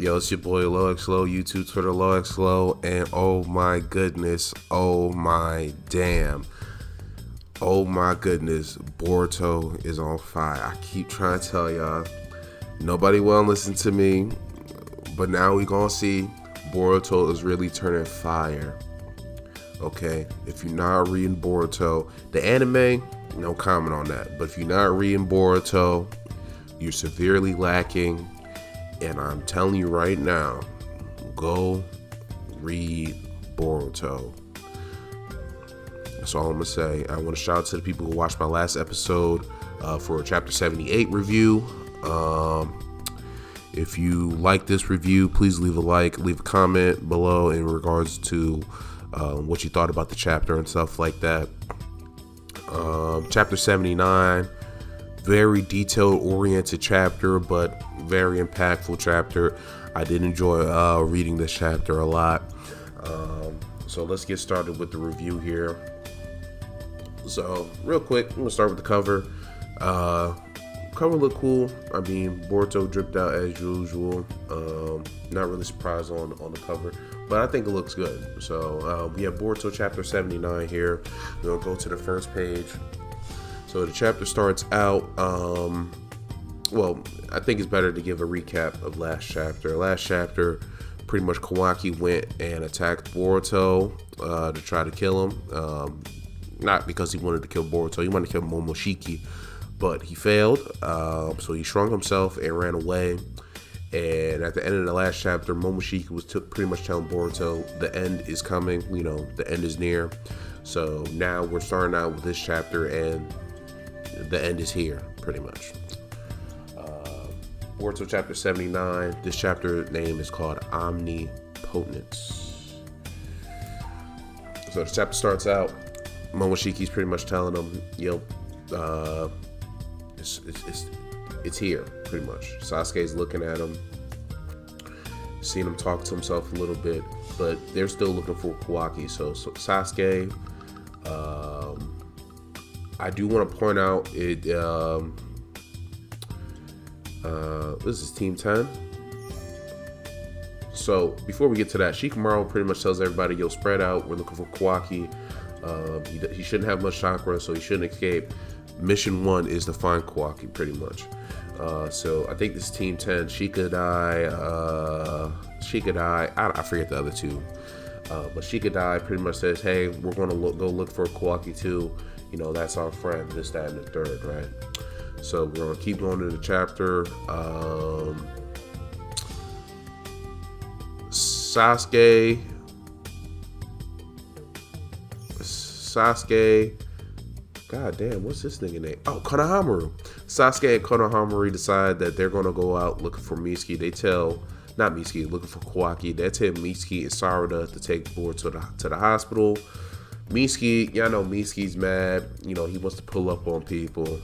Yo, it's your boy LowXLow, YouTube, Twitter, LowXLow, and oh my goodness, oh my damn, oh my goodness, Boruto is on fire. I keep trying to tell y'all, nobody will listen to me, but now we gonna see Boruto is really turning fire. Okay, if you're not reading Boruto, the anime, no comment on that, but if you're not reading Boruto, you're severely lacking. And I'm telling you right now, go read Boruto. That's all I'm going to say. I want to shout out to the people who watched my last episode for Chapter 78 review. If you like this review, please leave a like, leave a comment below in regards to what you thought about the chapter and stuff like that. Chapter 79. Very detailed oriented chapter, but very impactful chapter. I did enjoy reading this chapter a lot. So let's get started with the review here. So real quick, I'm gonna start with the cover. Cover looked cool. I mean, Boruto dripped out as usual. Not really surprised on the cover, but I think it looks good. So we have Boruto chapter 79 here. We'll go to the first page. So the chapter starts out, well, I think it's better to give a recap of last chapter. Last chapter, pretty much Kawaki went and attacked Boruto to try to kill him. Not because he wanted to kill Boruto, he wanted to kill Momoshiki, but he failed. So he shrunk himself and ran away. And at the end of the last chapter, Momoshiki was pretty much telling Boruto the end is coming, you know, the end is near. So now we're starting out with this chapter and the end is here, pretty much. Boruto chapter 79. This chapter name is called Omnipotence. So the chapter starts out. Momoshiki's pretty much telling him, "Yo, it's here." Pretty much. Sasuke's looking at him, seeing him talk to himself a little bit, but they're still looking for Kawaki. So Sasuke. I do want to point out it. This is Team 10. So before we get to that, Shikamaru pretty much tells everybody, "Yo, spread out. We're looking for Kawaki. He shouldn't have much chakra, so he shouldn't escape. Mission 1 is to find Kawaki, pretty much." So I think this is Team 10. Shikadai. I forget the other two. But Shikadai pretty much says, "Hey, we're going to go look for Kawaki too. You know, that's our friend, this, that, and the third," right? So we're going to keep going to the chapter. Sasuke. God damn, what's this nigga name? Oh, Konohamaru. Sasuke and Konohamaru decide that they're going to go out looking for Mitsuki. They tell... Not Mitsuki, looking for Kawaki. They tell Mitsuki and Sarada to take Boruto to the hospital. Mitsuki, y'all know Mitsuki's mad. You know, he wants to pull up on people.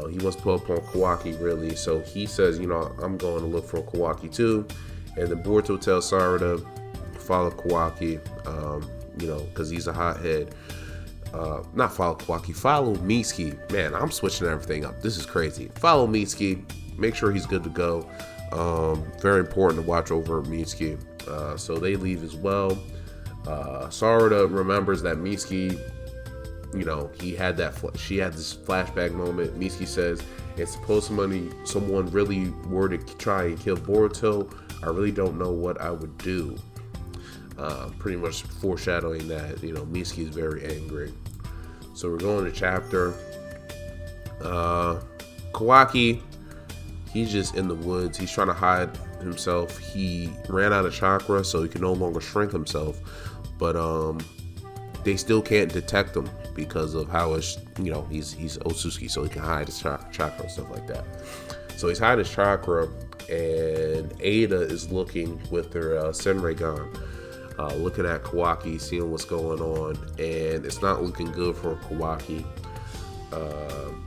He wants to pull up on Kawaki, really. So he says, you know, I'm going to look for Kawaki too. And then Boruto tells Sarada, follow Kawaki, you know, because he's a hothead. Not follow Kawaki, follow Mitsuki. Man, I'm switching everything up. This is crazy. Follow Mitsuki. Make sure he's good to go. Very important to watch over Mitsuki. So they leave as well. Sarada remembers that Mitsuki, you know, she had this flashback moment. Mitsuki says, "And suppose someone really were to try and kill Boruto, I really don't know what I would do." Pretty much foreshadowing that, you know, Mitsuki is very angry. So we're going to chapter. Kawaki, he's just in the woods. He's trying to hide himself. He ran out of chakra, so he can no longer shrink himself. But they still can't detect him because of how it's, you know, he's Otsutsuki, so he can hide his chakra and stuff like that. So he's hiding his chakra, and Ada is looking with her Senreigan, looking at Kawaki, seeing what's going on, and it's not looking good for Kawaki.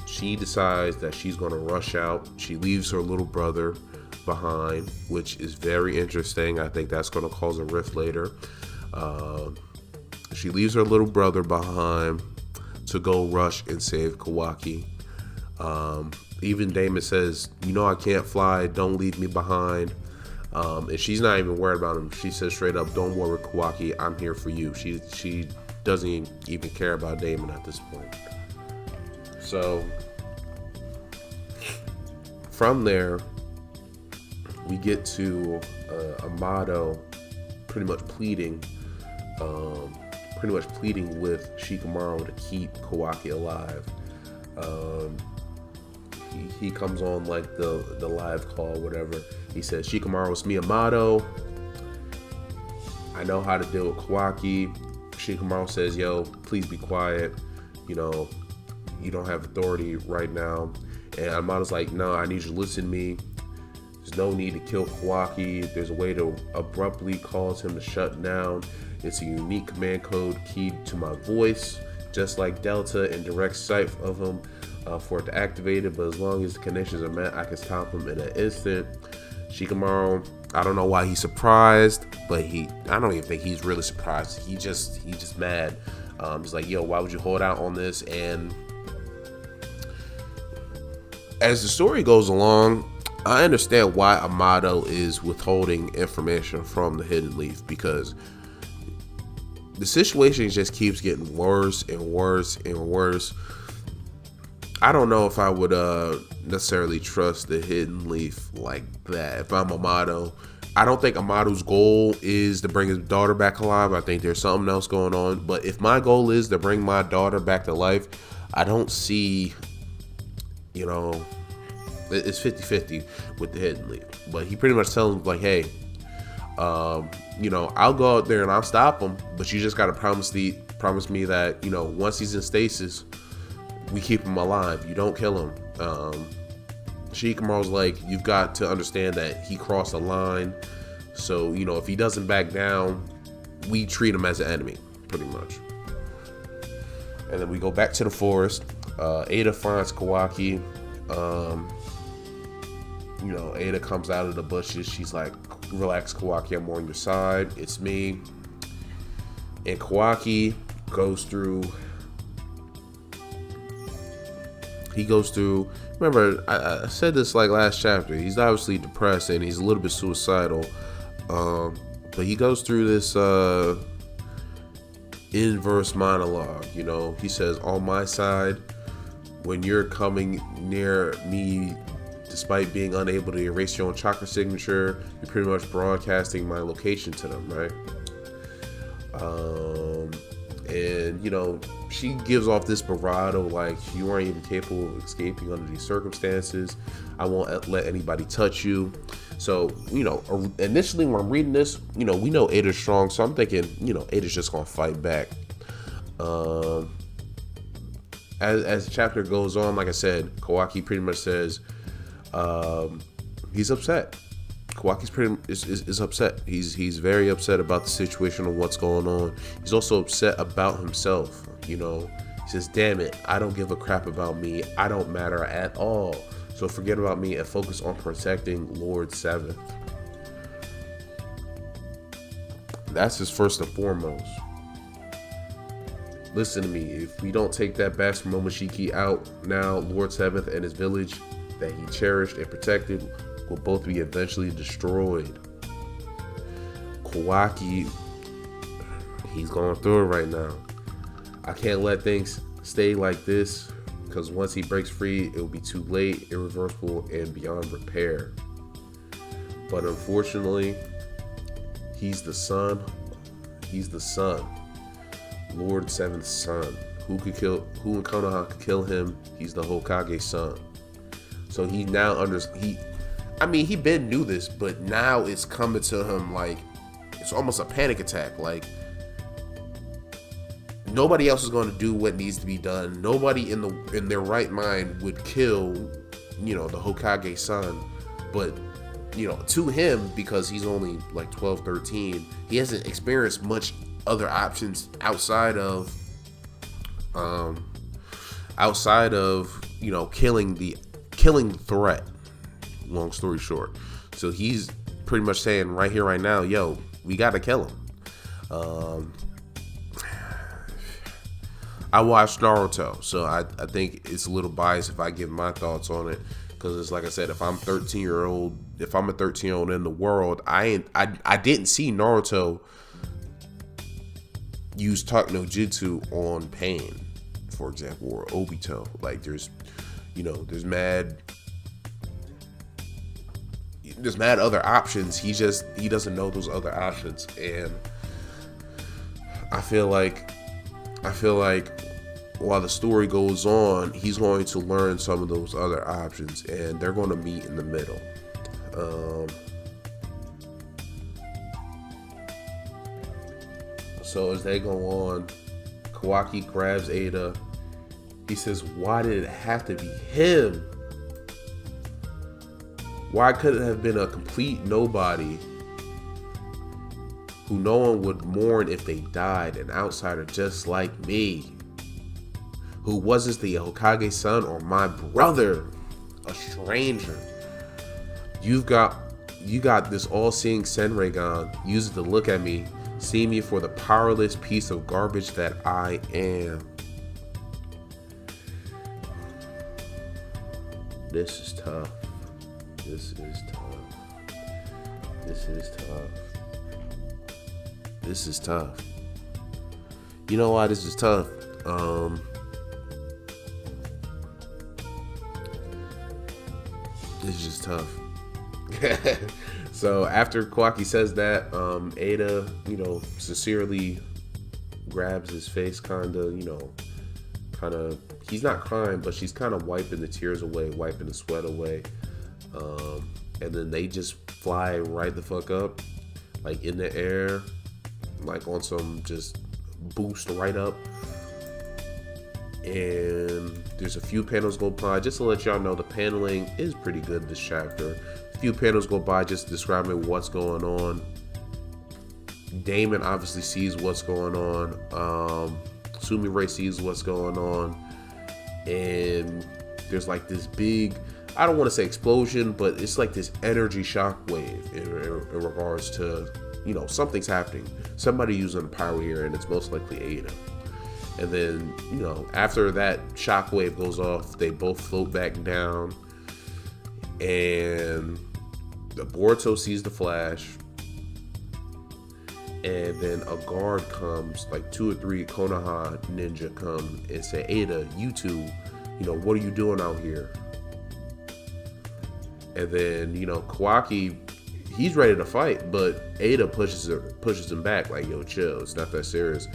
She decides that she's going to rush out. She leaves her little brother behind, which is very interesting. I think that's going to cause a rift later. She leaves her little brother behind to go rush and save Kawaki. Even Damon says, "You know I can't fly. Don't leave me behind." And she's not even worried about him. She says straight up, "Don't worry, Kawaki, I'm here for you." She doesn't even care about Damon at this point. So from there, we get to Amato pretty much pleading with Shikamaru to keep Kawaki alive. He comes on like the live call, whatever. He says, "Shikamaru, it's me, Amato. I know how to deal with Kawaki." Shikamaru says, "Yo, please be quiet. You know, you don't have authority right now." And Amato's like, "No, I need you to listen to me. There's no need to kill Kawaki. There's a way to abruptly cause him to shut down. It's a unique command code keyed to my voice, just like Delta, and direct sight of him for it to activate it. But as long as the conditions are met, I can stop him in an instant." Shikamaru, I don't know why he's surprised, but I don't even think he's really surprised. He's just mad. He's like, "Yo, why would you hold out on this?" And as the story goes along, I understand why Amato is withholding information from the Hidden Leaf, because the situation just keeps getting worse and worse and worse. I don't know if I would necessarily trust the Hidden Leaf like that. If I'm Amato, I don't think Amato's goal is to bring his daughter back alive. I think there's something else going on. But if my goal is to bring my daughter back to life, I don't see, it's 50-50 with the Hidden Leaf. But he pretty much tells him, like, "Hey, I'll go out there and I'll stop him, but you just got to promise me that, once he's in stasis, we keep him alive. You don't kill him." Shikamaru's like, "You've got to understand that he crossed a line. So, if he doesn't back down, we treat him as an enemy," pretty much. And then we go back to the forest. Ada finds Kawaki. Ada comes out of the bushes. She's like, "Relax, Kawaki, I'm on your side. It's me." And Kawaki goes through. Remember, I said this like last chapter. He's obviously depressed and he's a little bit suicidal. But he goes through this inverse monologue. He says, "On my side, when you're coming near me, despite being unable to erase your own chakra signature, you're pretty much broadcasting my location to them, right?" And she gives off this bravado, like, "You weren't even capable of escaping under these circumstances. I won't let anybody touch you." So, initially when I'm reading this, we know Ada's strong, so I'm thinking, Ada's just gonna fight back. As the chapter goes on, like I said, Kawaki pretty much says he's upset. Kawaki's is upset. He's very upset about the situation and what's going on. He's also upset about himself. He says, "Damn it, I don't give a crap about me. I don't matter at all. So forget about me and focus on protecting Lord Seventh." That's his first and foremost. Listen to me. If we don't take that bastard Momoshiki out now, Lord Seventh and his village that he cherished and protected will both be eventually destroyed. Kawaki, he's going through it right now. I can't let things stay like this, because once he breaks free, it will be too late, irreversible, and beyond repair. But unfortunately, he's the son. Lord Seventh's son. Who and Konoha could kill him? He's the Hokage's son. So he now he been knew this, but now it's coming to him like it's almost a panic attack. Like, nobody else is going to do what needs to be done. Nobody in their right mind would kill, the Hokage's son. But, to him, because he's only like 12, 13, he hasn't experienced much other options outside of killing the threat. Long story short. So he's pretty much saying right here, right now, "Yo, we got to kill him." I watched Naruto, so I think it's a little biased if I give my thoughts on it. Because it's like I said, if I'm a 13-year-old in the world, I didn't see Naruto use Talk no Jutsu on Pain, for example, or Obito. Like there's mad other options. He doesn't know those other options, and I feel like while the story goes on, he's going to learn some of those other options, and they're going to meet in the middle. So as they go on, Kawaki grabs Ada. He says, "Why did it have to be him? Why couldn't it have been a complete nobody who no one would mourn if they died, an outsider just like me, who wasn't the Hokage's son or my brother, a stranger? You got this all-seeing Senreigan. Use it to look at me, see me for the powerless piece of garbage that I am." This is tough. This is tough. You know why this is tough? This is just tough. So after Kawaki says that, Ada, sincerely grabs his face, he's not crying, but she's kind of wiping the tears away, wiping the sweat away. And then they just fly right the fuck up, like in the air, like on some just boost right up. And there's a few panels go by. Just to let y'all know, the paneling is pretty good this chapter. A few panels go by just describing what's going on. Damon obviously sees what's going on. Sumire sees what's going on. And there's like this big, I don't want to say explosion, but it's like this energy shockwave in regards to, something's happening. Somebody using a power here, and it's most likely Ada. And then, after that shockwave goes off, they both float back down. And the Boruto sees the flash. And then a guard comes, like 2 or 3 Konoha ninja come and say, "Ada, you two, what are you doing out here?" And then, Kawaki, he's ready to fight, but Ada pushes him back, like, "Yo, chill, it's not that serious."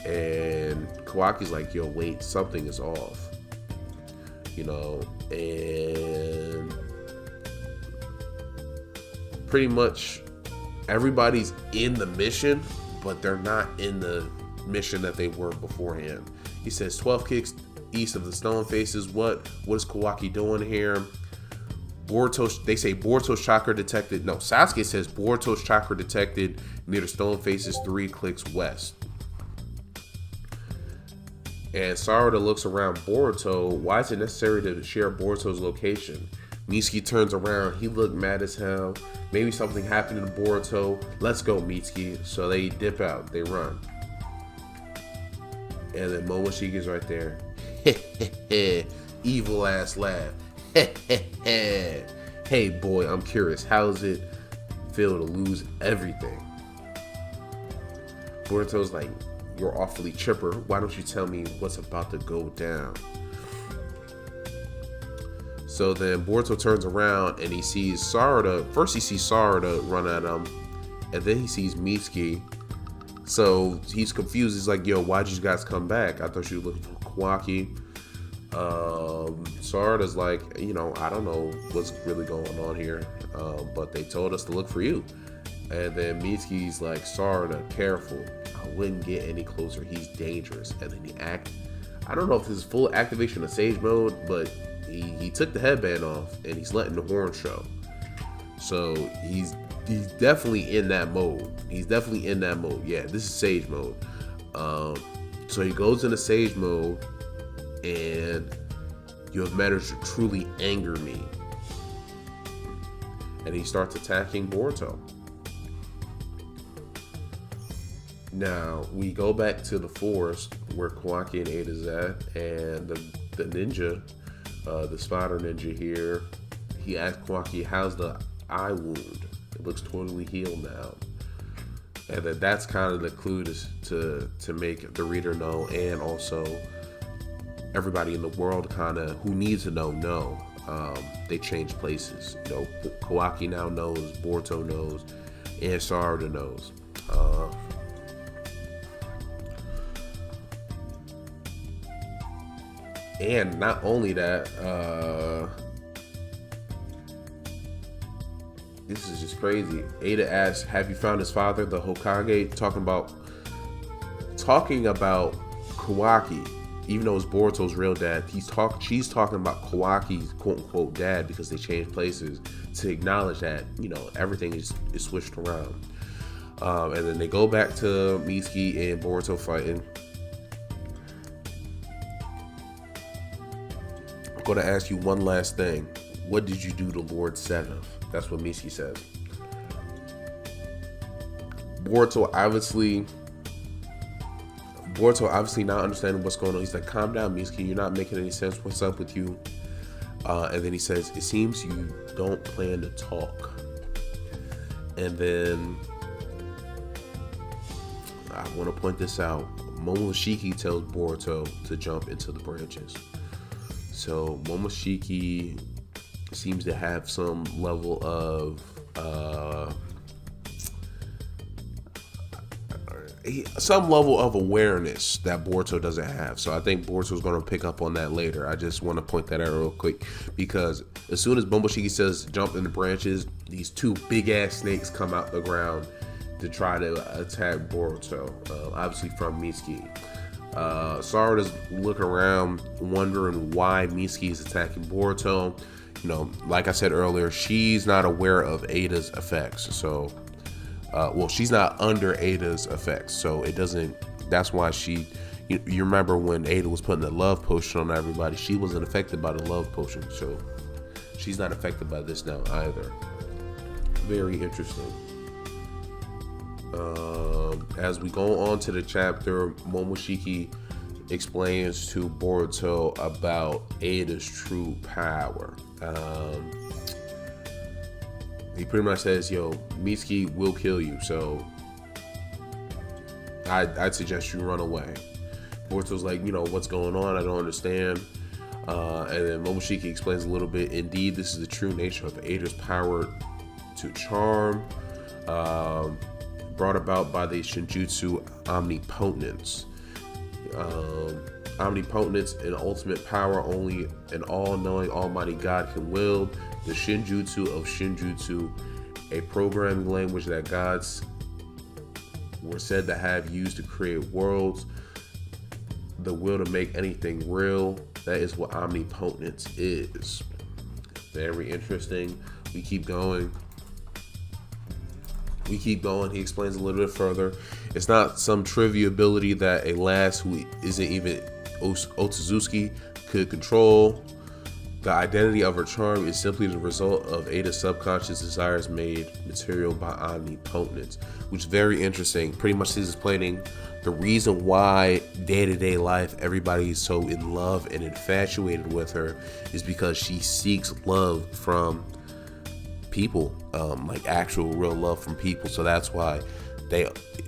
And Kawaki's like, "Yo, wait, something is off." And pretty much everybody's in the mission, but they're not in the mission that they were beforehand. He says 12 kicks east of the stone faces. What is Kawaki doing here? They say Boruto's chakra detected. No, Sasuke says Boruto's chakra detected near the stone faces 3 clicks west. And Sarada looks around Boruto. Why is it necessary to share Boruto's location? Mitsuki turns around. He looked mad as hell. Maybe something happened to Boruto. Let's go, Mitsuki. So they dip out. They run. And then Momoshiki's right there. Evil ass laugh. Hey boy, I'm curious. How does it feel to lose everything? Boruto's like, "You're awfully chipper. Why don't you tell me what's about to go down?" So then Boruto turns around and he sees Sarada. First he sees Sarada run at him, and then he sees Mitsuki. So he's confused. He's like, "Yo, why'd you guys come back? I thought you were looking for Kawaki." Sarada's like, "I don't know what's really going on here, but they told us to look for you." And then Mitsuki's like, "Sarada, careful. I wouldn't get any closer. He's dangerous." And then I don't know if this is full activation of Sage mode, but he took the headband off and he's letting the horn show. So he's definitely in that mode. Yeah, this is Sage mode. So he goes into Sage mode, and "You have managed to truly anger me." And he starts attacking Boruto. Now, we go back to the forest where Kawaki and Ada's at, and the ninja The spider ninja here, he asked Kawaki, "How's the eye wound? It looks totally healed now." And then that's kind of the clue to make the reader know, and also everybody in the world kind of who needs to know. They change places. Kawaki now knows, Boruto knows, and Sarada knows. And not only that, this is just crazy. Ada asks, "Have you found his father, the Hokage?" Talking about Kawaki, even though it's Boruto's real dad. She's talking about Kawaki's quote unquote dad because they changed places to acknowledge that everything is switched around. And then they go back to Mitsuki and Boruto fighting. I'm gonna ask you one last thing. What did you do to Lord Seventh? That's what Mitsuki says. Boruto obviously not understanding what's going on. He's like, "Calm down, Mitsuki. You're not making any sense. What's up with you?" And then he says, "It seems you don't plan to talk." And then I want to point this out. Momoshiki tells Boruto to jump into the branches. So Momoshiki seems to have some level of awareness that Boruto doesn't have. So I think Boruto's going to pick up on that later. I just want to point that out real quick because as soon as Momoshiki says jump in the branches, these two big ass snakes come out the ground to try to attack Boruto, obviously from Mitsuki. Sarada's looking around wondering why Mitsuki is attacking Boruto. Like I said earlier, she's not aware of Ada's effects. So, she's not under Ada's effects. So it doesn't, that's why she, you remember when Ada was putting the love potion on everybody, she wasn't affected by the love potion. So she's not affected by this now either. Very interesting. As we go on to the chapter, Momoshiki explains to Boruto about Ada's true power. He pretty much says, Mitsuki will kill you, so I'd suggest you run away. Boruto's like, what's going on? I don't understand. And then Momoshiki explains a little bit. Indeed, this is the true nature of Ada's power to charm, brought about by the Shinjutsu omnipotence. Omnipotence and ultimate power only an all-knowing almighty God can wield. The Shinjutsu of Shinjutsu, a programming language that gods were said to have used to create worlds, the will to make anything real. That is what omnipotence is. Very interesting. We keep going. He explains a little bit further. It's not some trivia ability that a lass who isn't even Otsutsuki could control. The identity of her charm is simply the result of Ada's subconscious desires made material by omnipotence, which is very interesting. Pretty much this is explaining the reason why day-to-day life everybody is so in love and infatuated with her is because she seeks love from people, like actual real love from people. So that's why they,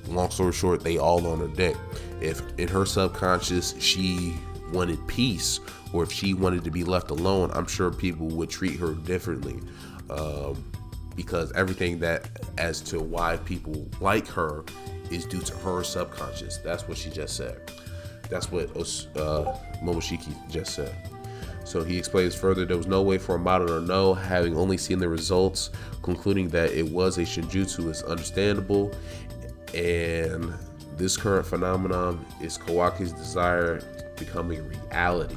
long story short, they all on her dick. If in her subconscious she wanted peace, or if she wanted to be left alone, I'm sure people would treat her differently, because everything that as to why people like her is due to her subconscious. That's what she just said. That's what Momoshiki just said. So he explains further, there was no way for a model to know, having only seen the results, concluding that it was a Shinjutsu is understandable, and this current phenomenon is Kawaki's desire becoming reality.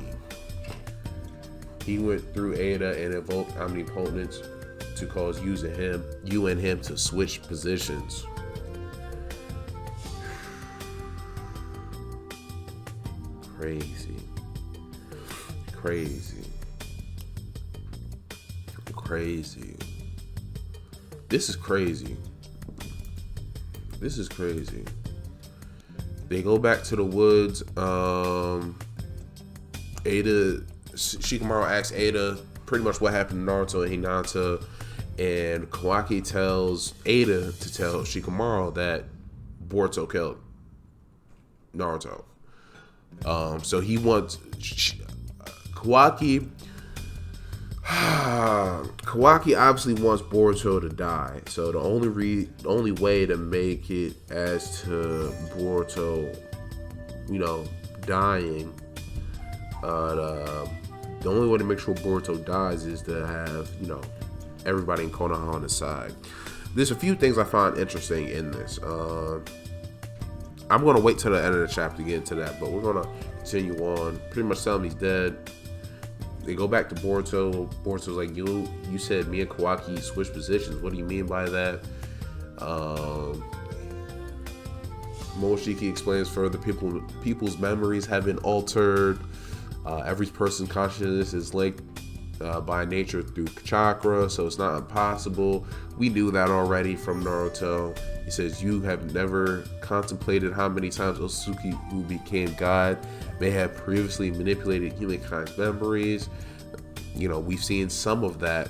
He went through Ada and invoked omnipotence to cause you and him to switch positions. Crazy. This is crazy. They go back to the woods. Ada Shikamaru asks Ada pretty much what happened to Naruto and Hinata, and Kawaki tells Ada to tell Shikamaru that Boruto killed Naruto. So he wants Kawaki. Kawaki obviously wants Boruto to die. So the only way to make it as to Boruto, dying, the only way to make sure Boruto dies is to have, everybody in Konoha on his side. There's a few things I find interesting in this. I'm going to wait till the end of the chapter to get into that, but we're going to continue on. Pretty much tell him he's dead. They go back to Boruto. Boruto's like, you said me and Kawaki switched positions. What do you mean by that? Momoshiki explains further, people's memories have been altered. Every person's consciousness is linked by nature through chakra, so it's not impossible. We knew that already from Naruto. He says, you have never contemplated how many times Otsutsuki, who became God, may have previously manipulated humankind's memories. We've seen some of that,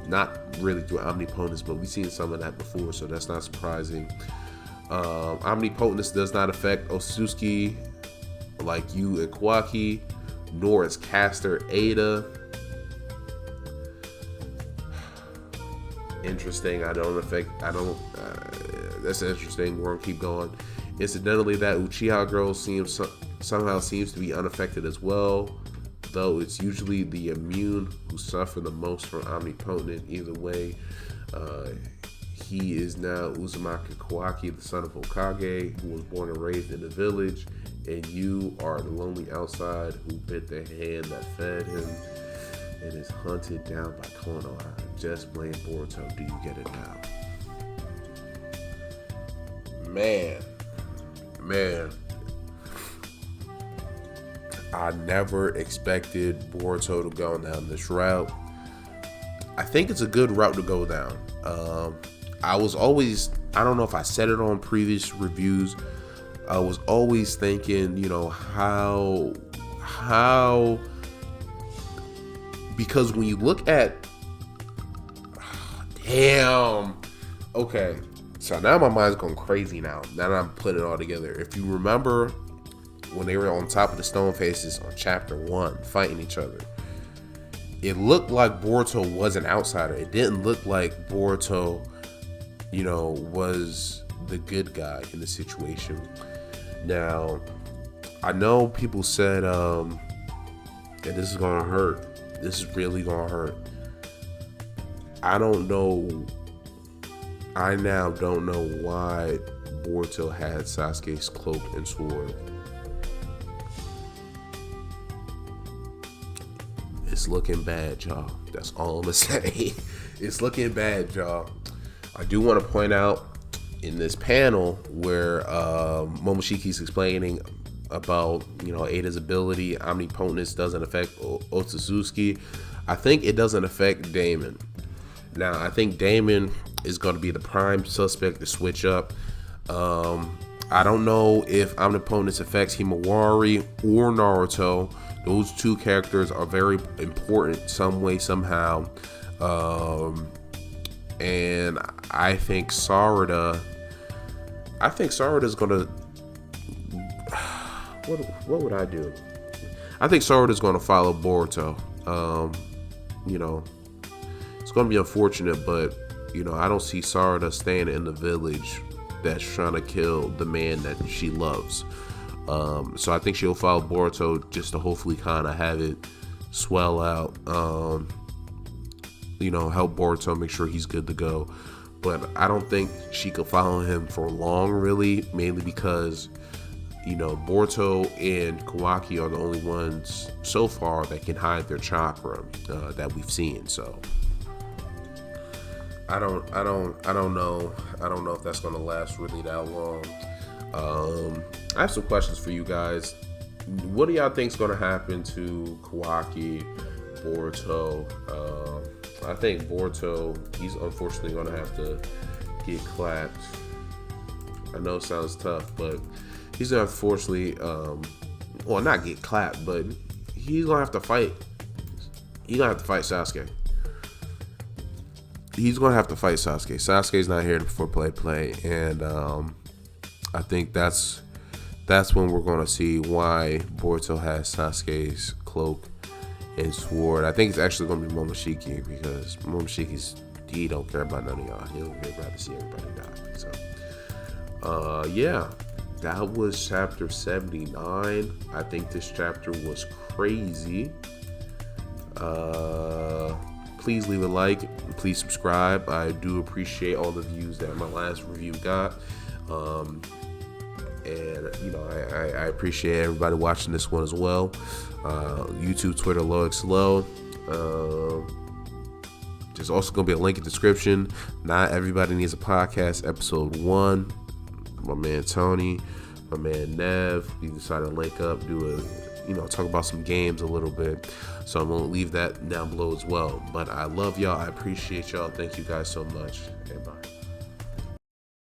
not really through omnipotence, but we've seen some of that before, so that's not surprising. Omnipotence does not affect Otsutsuki like you and Kawaki, nor its caster Ada. Interesting. That's interesting. We're gonna keep going. Incidentally, that Uchiha girl somehow seems to be unaffected as well, though it's usually the immune who suffer the most from omnipotent. Either way, he is now Uzumaki Kawaki, the son of Hokage, who was born and raised in the village, and you are the lonely outside who bit the hand that fed him and is hunted down by Konoha. Just blame Boruto. Do you get it now? Man. I never expected Boruto to go down this route. I think it's a good route to go down. I don't know if I said it on previous reviews, I was always thinking, how, because when you look at, okay, so now my mind's going crazy now that I'm putting it all together. If you remember when they were on top of the stone faces on chapter 1 fighting each other, it looked like Boruto was an outsider. It didn't look like Boruto, was the good guy in the situation. Now, I know people said that this is gonna hurt. This is really gonna hurt. I now don't know why Boruto had Sasuke's cloak and sword. It's looking bad, y'all. That's all I'm gonna say. It's looking bad, y'all. I do want to point out in this panel where Momoshiki's explaining about Ada's ability, omnipotence doesn't affect Otsutsuki. I think it doesn't affect Damon. Now I think Damon is going to be the prime suspect to switch up. I don't know if omnipotence affects Himawari or Naruto. Those two characters are very important some way somehow. And I think Sarada is gonna. What would I do? I think Sarada is gonna follow Boruto. It's gonna be unfortunate, but I don't see Sarada staying in the village that's trying to kill the man that she loves. So I think she'll follow Boruto just to hopefully kind of have it swell out. Help Boruto make sure he's good to go. But I don't think she could follow him for long, really, mainly because, Boruto and Kawaki are the only ones so far that can hide their chakra that we've seen. So I don't know if that's gonna last really that long. I have some questions for you guys. What do y'all think is gonna happen to Kawaki, Boruto? I think Boruto, he's unfortunately going to have to get clapped. I know it sounds tough, but he's going to unfortunately, not get clapped, but he's gonna have to fight. He's gonna have to fight Sasuke. He's gonna have to fight Sasuke. Sasuke's not here for play, and I think that's when we're gonna see why Boruto has Sasuke's cloak and sword. I think it's actually gonna be Momoshiki, because he don't care about none of y'all. He'll rather see everybody die. So, yeah, that was chapter 79. I think this chapter was crazy. Please leave a like. Please subscribe. I do appreciate all the views that my last review got. And I appreciate everybody watching this one as well. YouTube, Twitter, LowXLow. There's also going to be a link in the description. Not Everybody Needs a Podcast, episode 1. My man Tony, my man Nev, we decided to link up, talk about some games a little bit. So I'm going to leave that down below as well. But I love y'all. I appreciate y'all. Thank you guys so much. And bye.